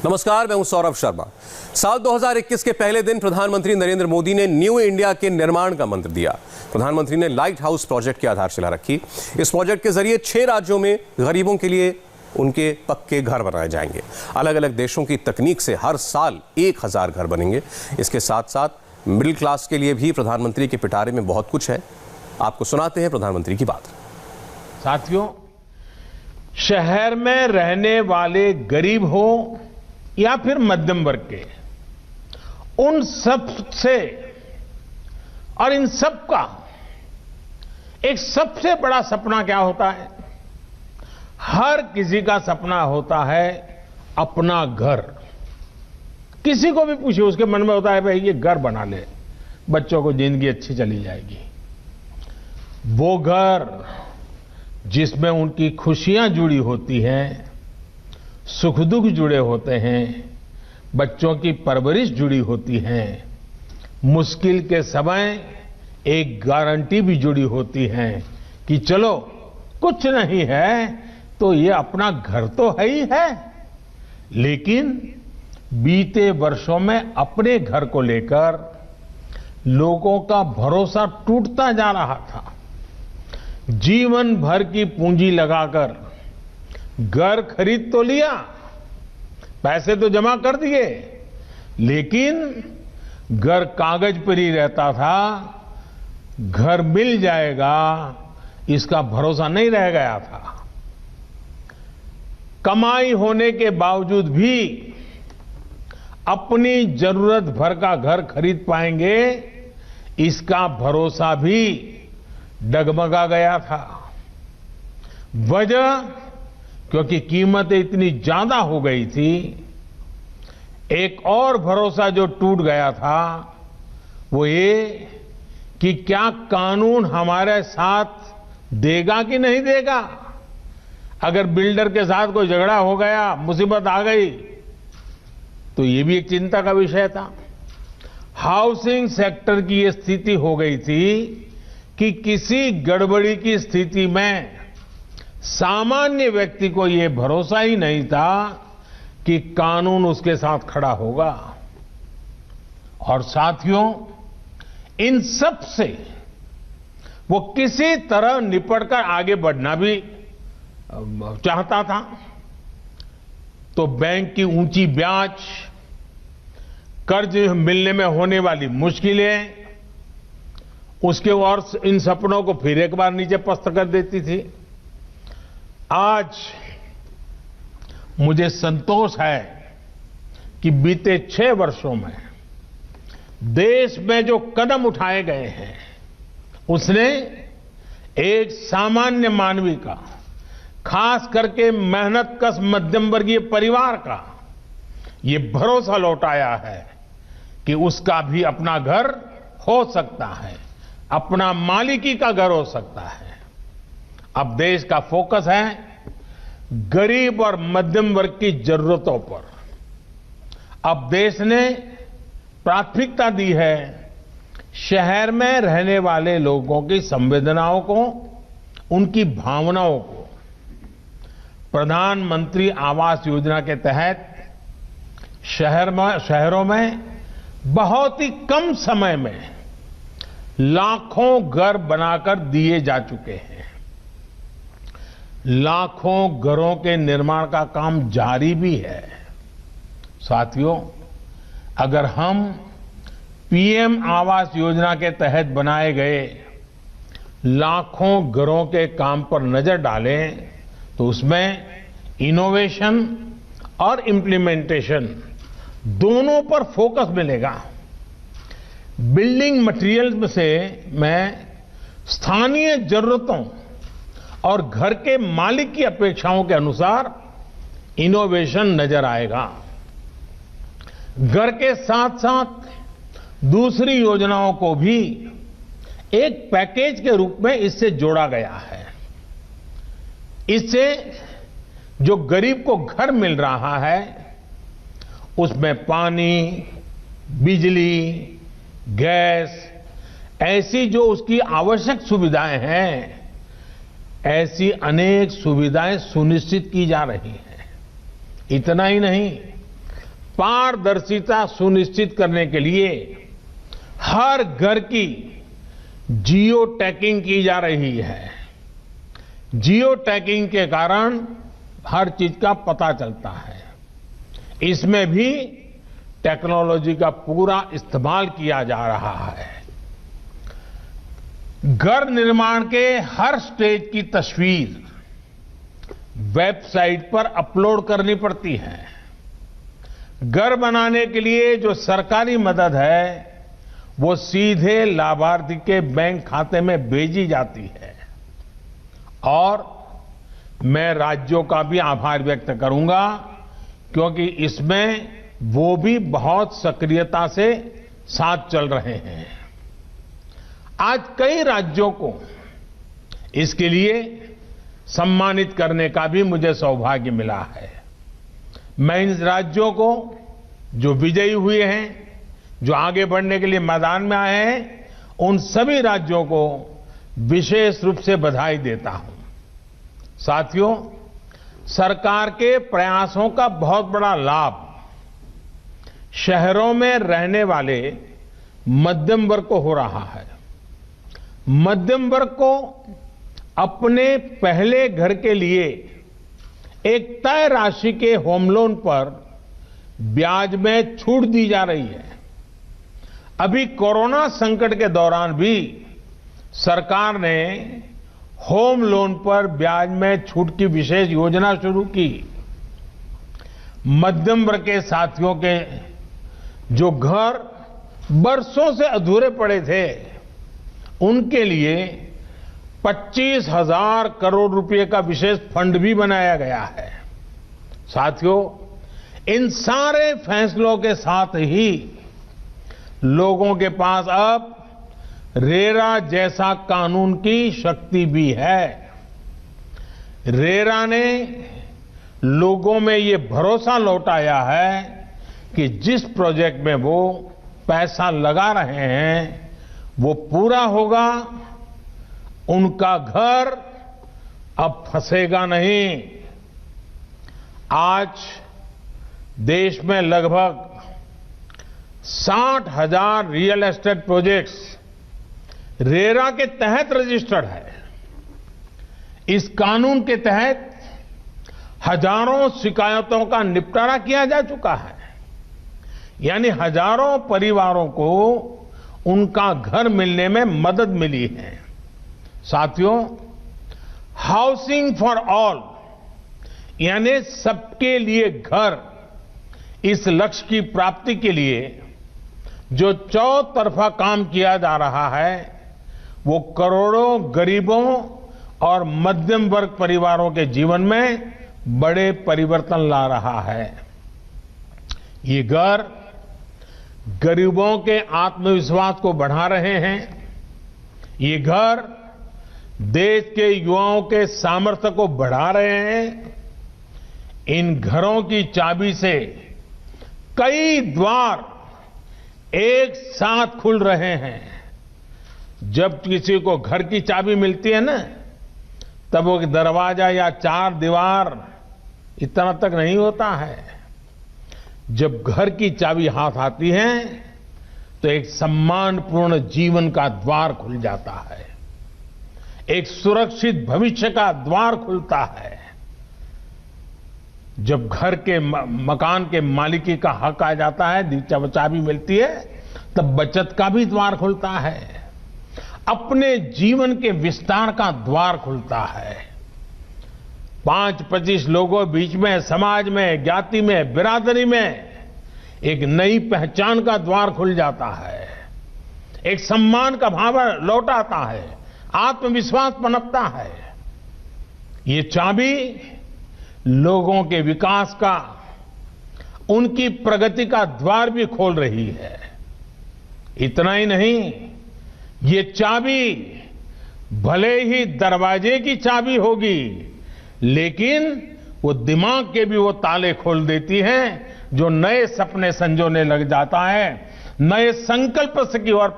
नमस्कार, मैं हूं सौरभ शर्मा। साल 2021 के पहले दिन प्रधानमंत्री नरेंद्र मोदी ने न्यू इंडिया के निर्माण का मंत्र दिया। प्रधानमंत्री ने लाइट हाउस प्रोजेक्ट की आधारशिला रखी। इस प्रोजेक्ट के जरिए 6 राज्यों में गरीबों के लिए उनके पक्के घर बनाए जाएंगे। अलग अलग देशों की तकनीक से हर साल 1000 घर बनेंगे। इसके साथ साथ मिडिल क्लास के लिए भी प्रधानमंत्री के पिटारे में बहुत कुछ है। आपको सुनाते हैं प्रधानमंत्री की बात। साथियों, शहर में रहने वाले गरीब हो या फिर मध्यम वर्ग के, उन सब से और इन सब का एक सबसे बड़ा सपना क्या होता है? हर किसी का सपना होता है अपना घर। किसी को भी पूछिए, उसके मन में होता है भाई ये घर बना ले, बच्चों को जिंदगी अच्छी चली जाएगी। वो घर जिसमें उनकी खुशियां जुड़ी होती हैं, सुख दुख जुड़े होते हैं, बच्चों की परवरिश जुड़ी होती है, मुश्किल के समय एक गारंटी भी जुड़ी होती है कि चलो कुछ नहीं है तो ये अपना घर तो है ही है। लेकिन बीते वर्षों में अपने घर को लेकर लोगों का भरोसा टूटता जा रहा था। जीवन भर की पूंजी लगाकर घर खरीद तो लिया, पैसे तो जमा कर दिए, लेकिन घर कागज पर ही रहता था। घर मिल जाएगा इसका भरोसा नहीं रह गया था। कमाई होने के बावजूद भी अपनी जरूरत भर का घर खरीद पाएंगे, इसका भरोसा भी डगमगा गया था। वजह क्योंकि कीमतें इतनी ज्यादा हो गई थी। एक और भरोसा जो टूट गया था वो ये कि क्या कानून हमारे साथ देगा कि नहीं देगा। अगर बिल्डर के साथ कोई झगड़ा हो गया, मुसीबत आ गई, तो ये भी एक चिंता का विषय था। हाउसिंग सेक्टर की ये स्थिति हो गई थी कि किसी गड़बड़ी की स्थिति में सामान्य व्यक्ति को ये भरोसा ही नहीं था कि कानून उसके साथ खड़ा होगा। और साथियों, इन सब से वो किसी तरह निपटकर आगे बढ़ना भी चाहता था। तो बैंक की ऊंची ब्याज, कर्ज मिलने में होने वाली मुश्किलें उसके और इन सपनों को फिर एक बार नीचे पस्त कर देती थी। आज मुझे संतोष है कि बीते 6 वर्षों में देश में जो कदम उठाए गए हैं, उसने एक सामान्य मानवी का, खास करके मेहनतकश मध्यम वर्गीय परिवार का ये भरोसा लौटाया है कि उसका भी अपना घर हो सकता है, अपना मालिकी का घर हो सकता है। अब देश का फोकस है गरीब और मध्यम वर्ग की जरूरतों पर। अब देश ने प्राथमिकता दी है शहर में रहने वाले लोगों की संवेदनाओं को, उनकी भावनाओं को। प्रधानमंत्री आवास योजना के तहत शहरों में बहुत ही कम समय में लाखों घर बनाकर दिए जा चुके हैं। लाखों घरों के निर्माण का काम जारी भी है। साथियों, अगर हम पीएम आवास योजना के तहत बनाए गए लाखों घरों के काम पर नजर डालें तो उसमें इनोवेशन और इम्प्लीमेंटेशन दोनों पर फोकस मिलेगा। बिल्डिंग मटेरियल से मैं स्थानीय जरूरतों और घर के मालिक की अपेक्षाओं के अनुसार इनोवेशन नजर आएगा। घर के साथ साथ दूसरी योजनाओं को भी एक पैकेज के रूप में इससे जोड़ा गया है। इससे जो गरीब को घर मिल रहा है उसमें पानी, बिजली, गैस, ऐसी जो उसकी आवश्यक सुविधाएं हैं, ऐसी अनेक सुविधाएं सुनिश्चित की जा रही हैं। इतना ही नहीं, पारदर्शिता सुनिश्चित करने के लिए हर घर की जियो टैगिंग की जा रही है। जियो टैगिंग के कारण हर चीज का पता चलता है। इसमें भी टेक्नोलॉजी का पूरा इस्तेमाल किया जा रहा है। घर निर्माण के हर स्टेज की तस्वीर वेबसाइट पर अपलोड करनी पड़ती है। घर बनाने के लिए जो सरकारी मदद है वो सीधे लाभार्थी के बैंक खाते में भेजी जाती है। और मैं राज्यों का भी आभार व्यक्त करूंगा, क्योंकि इसमें वो भी बहुत सक्रियता से साथ चल रहे हैं। आज कई राज्यों को इसके लिए सम्मानित करने का भी मुझे सौभाग्य मिला है। मैं इन राज्यों को जो विजयी हुए हैं, जो आगे बढ़ने के लिए मैदान में आए हैं, उन सभी राज्यों को विशेष रूप से बधाई देता हूं। साथियों, सरकार के प्रयासों का बहुत बड़ा लाभ शहरों में रहने वाले मध्यम वर्ग को हो रहा है। मध्यम वर्ग को अपने पहले घर के लिए एक तय राशि के होम लोन पर ब्याज में छूट दी जा रही है। अभी कोरोना संकट के दौरान भी सरकार ने होम लोन पर ब्याज में छूट की विशेष योजना शुरू की। मध्यम वर्ग के साथियों के जो घर बरसों से अधूरे पड़े थे, उनके लिए 25,000 करोड़ रुपए का विशेष फंड भी बनाया गया है। साथियों, इन सारे फैसलों के साथ ही लोगों के पास अब रेरा जैसा कानून की शक्ति भी है। रेरा ने लोगों में ये भरोसा लौटाया है कि जिस प्रोजेक्ट में वो पैसा लगा रहे हैं वो पूरा होगा, उनका घर अब फंसेगा नहीं। आज देश में लगभग 60,000 रियल एस्टेट प्रोजेक्ट्स रेरा के तहत रजिस्टर्ड है। इस कानून के तहत हजारों शिकायतों का निपटारा किया जा चुका है। यानी हजारों परिवारों को उनका घर मिलने में मदद मिली है। साथियों, हाउसिंग फॉर ऑल यानी सबके लिए घर, इस लक्ष्य की प्राप्ति के लिए जो चौतरफा काम किया जा रहा है वो करोड़ों गरीबों और मध्यम वर्ग परिवारों के जीवन में बड़े परिवर्तन ला रहा है। ये घर गरीबों के आत्मविश्वास को बढ़ा रहे हैं। ये घर देश के युवाओं के सामर्थ्य को बढ़ा रहे हैं। इन घरों की चाबी से कई द्वार एक साथ खुल रहे हैं। जब किसी को घर की चाबी मिलती है ना, तब वो दरवाजा या चार दीवार इतना तक नहीं होता है। जब घर की चाबी हाथ आती है तो एक सम्मानपूर्ण जीवन का द्वार खुल जाता है, एक सुरक्षित भविष्य का द्वार खुलता है। जब घर के मकान के मालिकी का हक आ जाता है, चाबी मिलती है, तब बचत का भी द्वार खुलता है, अपने जीवन के विस्तार का द्वार खुलता है। 5-25 लोगों बीच में, समाज में, ज्ञाति में, बिरादरी में एक नई पहचान का द्वार खुल जाता है, एक सम्मान का भाव लौट आता है, आत्मविश्वास पनपता है। ये चाबी लोगों के विकास का, उनकी प्रगति का द्वार भी खोल रही है। इतना ही नहीं, ये चाबी भले ही दरवाजे की चाबी होगी, लेकिन वो दिमाग के भी वो ताले खोल देती है जो नए सपने संजोने लग जाता है, नए संकल्प की ओर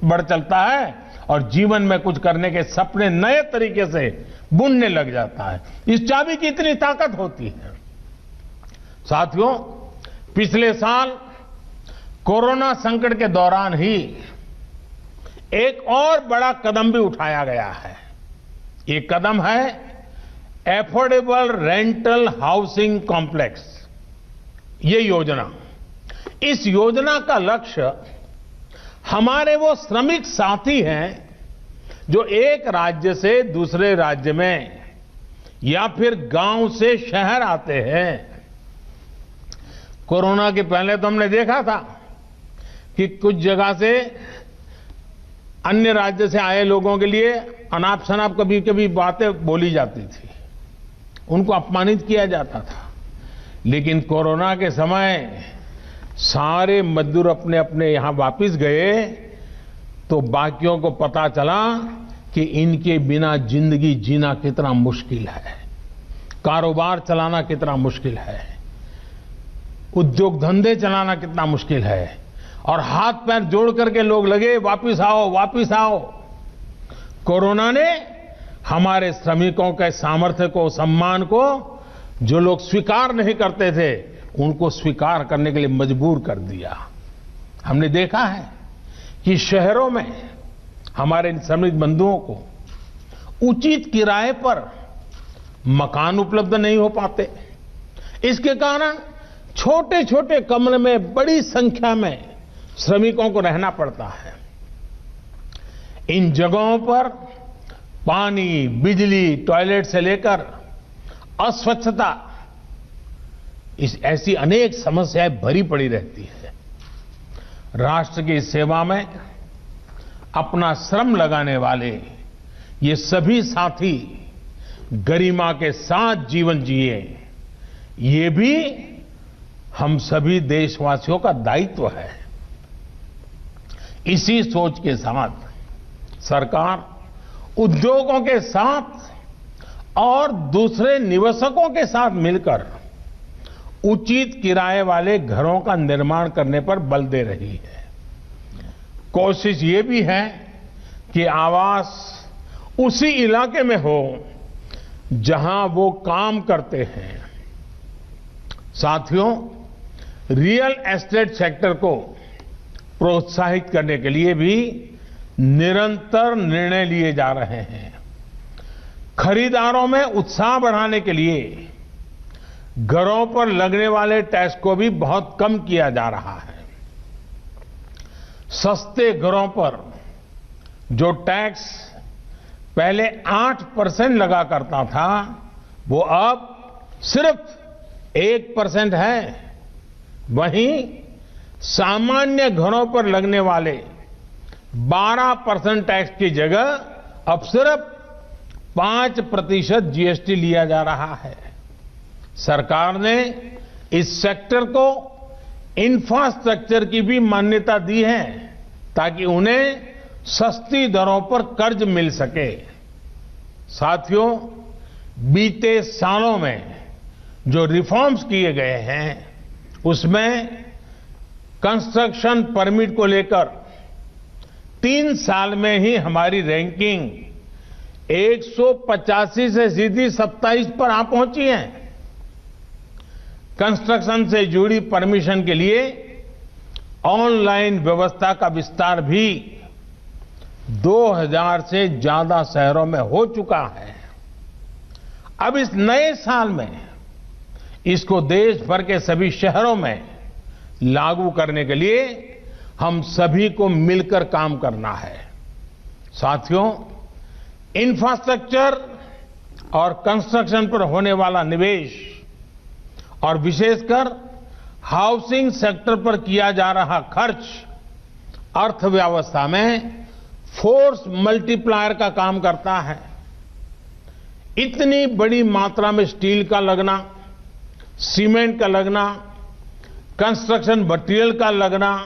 बढ़ चलता है और जीवन में कुछ करने के सपने नए तरीके से बुनने लग जाता है। इस चाबी की इतनी ताकत होती है। साथियों, पिछले साल कोरोना संकट के दौरान ही एक और बड़ा कदम भी उठाया गया है। ये कदम है एफोर्डेबल रेंटल हाउसिंग कॉम्प्लेक्स। ये योजना, इस योजना का लक्ष्य हमारे वो श्रमिक साथी हैं जो एक राज्य से दूसरे राज्य में या फिर गांव से शहर आते हैं। कोरोना के पहले तो हमने देखा था कि कुछ जगह से अन्य राज्य से आए लोगों के लिए अनाप शनाप कभी कभी बातें बोली जाती थी, उनको अपमानित किया जाता था। लेकिन कोरोना के समय सारे मजदूर अपने अपने यहां वापस गए तो बाकियों को पता चला कि इनके बिना जिंदगी जीना कितना मुश्किल है, कारोबार चलाना कितना मुश्किल है, उद्योग धंधे चलाना कितना मुश्किल है। और हाथ पैर जोड़ करके लोग लगे वापिस आओ वापिस आओ। कोरोना ने हमारे श्रमिकों के सामर्थ्य को, सम्मान को जो लोग स्वीकार नहीं करते थे उनको स्वीकार करने के लिए मजबूर कर दिया। हमने देखा है कि शहरों में हमारे श्रमिक बंधुओं को उचित किराए पर मकान उपलब्ध नहीं हो पाते। इसके कारण छोटे छोटे कमरे में बड़ी संख्या में श्रमिकों को रहना पड़ता है। इन जगहों पर पानी, बिजली, टॉयलेट से लेकर अस्वच्छता, ऐसी अनेक समस्याएं भरी पड़ी रहती है। राष्ट्र की सेवा में अपना श्रम लगाने वाले ये सभी साथी गरिमा के साथ जीवन जिए, ये भी हम सभी देशवासियों का दायित्व है। इसी सोच के साथ सरकार उद्योगों के साथ और दूसरे निवेशकों के साथ मिलकर उचित किराए वाले घरों का निर्माण करने पर बल दे रही है। कोशिश ये भी है कि आवास उसी इलाके में हो जहां वो काम करते हैं। साथियों, रियल एस्टेट सेक्टर को प्रोत्साहित करने के लिए भी निरंतर निर्णय लिए जा रहे हैं। खरीदारों में उत्साह बढ़ाने के लिए घरों पर लगने वाले टैक्स को भी बहुत कम किया जा रहा है। सस्ते घरों पर जो टैक्स पहले 8% लगा करता था, वो अब सिर्फ 1% है। वहीं सामान्य घरों पर लगने वाले 12% टैक्स की जगह अब सिर्फ 5% जीएसटी लिया जा रहा है। सरकार ने इस सेक्टर को इंफ्रास्ट्रक्चर की भी मान्यता दी है ताकि उन्हें सस्ती दरों पर कर्ज मिल सके। साथियों, बीते सालों में जो रिफॉर्म्स किए गए हैं उसमें कंस्ट्रक्शन परमिट को लेकर 3 साल में ही हमारी रैंकिंग 185 से सीधी 27 पर आ पहुंची है। कंस्ट्रक्शन से जुड़ी परमिशन के लिए ऑनलाइन व्यवस्था का विस्तार भी 2000 से ज्यादा शहरों में हो चुका है। अब इस नए साल में इसको देश भर के सभी शहरों में लागू करने के लिए हम सभी को मिलकर काम करना है। साथियों, इंफ्रास्ट्रक्चर और कंस्ट्रक्शन पर होने वाला निवेश और विशेषकर हाउसिंग सेक्टर पर किया जा रहा खर्च अर्थव्यवस्था में फोर्स मल्टीप्लायर का काम करता है। इतनी बड़ी मात्रा में स्टील का लगना, सीमेंट का लगना, कंस्ट्रक्शन मटेरियल का लगना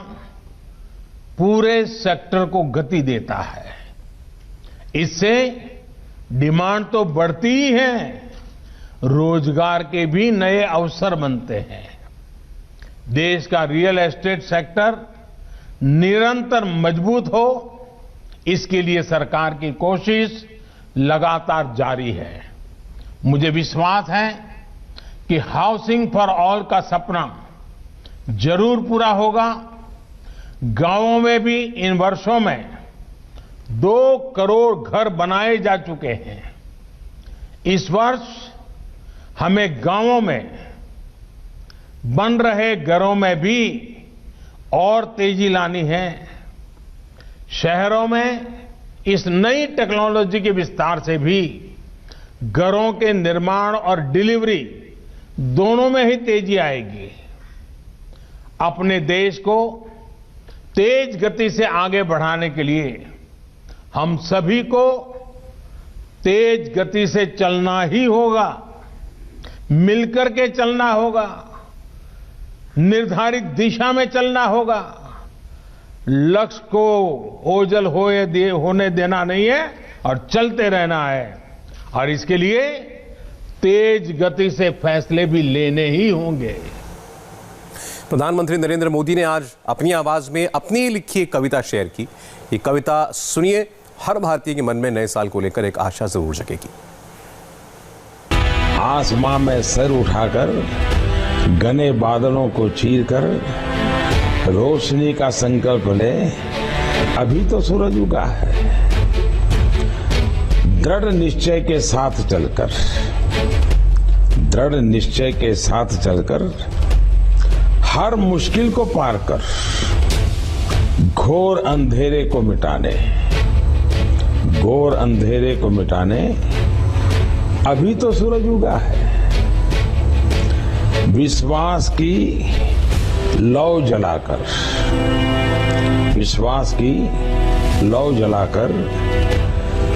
पूरे सेक्टर को गति देता है। इससे डिमांड तो बढ़ती ही है, रोजगार के भी नए अवसर बनते हैं। देश का रियल एस्टेट सेक्टर निरंतर मजबूत हो, इसके लिए सरकार की कोशिश लगातार जारी है। मुझे विश्वास है कि हाउसिंग फॉर ऑल का सपना जरूर पूरा होगा। गांवों में भी इन वर्षों में 2 करोड़ घर बनाए जा चुके हैं। इस वर्ष हमें गांवों में बन रहे घरों में भी और तेजी लानी है। शहरों में इस नई टेक्नोलॉजी के विस्तार से भी घरों के निर्माण और डिलीवरी दोनों में ही तेजी आएगी। अपने देश को तेज गति से आगे बढ़ाने के लिए हम सभी को तेज गति से चलना ही होगा, मिलकर के चलना होगा, निर्धारित दिशा में चलना होगा। लक्ष्य को ओझल होने देना नहीं है और चलते रहना है, और इसके लिए तेज गति से फैसले भी लेने ही होंगे। प्रधानमंत्री नरेंद्र मोदी ने आज अपनी आवाज में अपनी लिखी एक कविता शेयर की। ये कविता सुनिए, हर भारतीय के मन में नए साल को लेकर एक आशा जरूर जगेगी। आसमां में सर उठाकर घने बादलों को चीरकर रोशनी का संकल्प ले, अभी तो सूरज उगा है। दृढ़ निश्चय के साथ चलकर, दृढ़ निश्चय के साथ चलकर हर मुश्किल को पार कर घोर अंधेरे को मिटाने, घोर अंधेरे को मिटाने अभी तो सूरज उगा है। विश्वास की लौ जलाकर, विश्वास की लौ जलाकर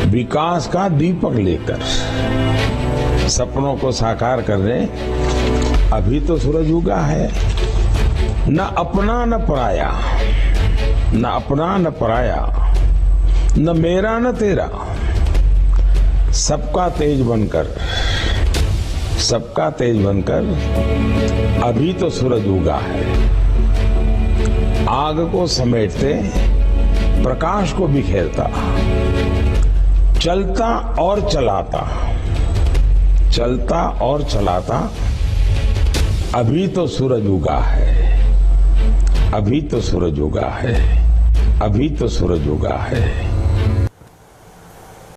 विकास का दीपक लेकर सपनों को साकार करने अभी तो सूरज उगा है। न अपना न पराया, न अपना न पराया, न मेरा न तेरा, सबका तेज बनकर, सबका तेज बनकर अभी तो सूरज उगा है। आग को समेटते, प्रकाश को बिखेरता, चलता और चलाता, चलता और चलाता अभी तो सूरज उगा है। अभी तो सूरज उगा है। अभी तो सूरज उगा है।